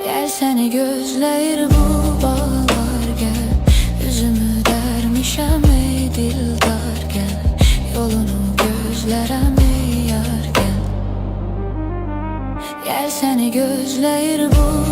Gel seni gözleyir bu bağlar gel. Üzümü dermişem ey dildar gel. Yolunu gözlerem ey yar gel. Gel seni gözleyir bu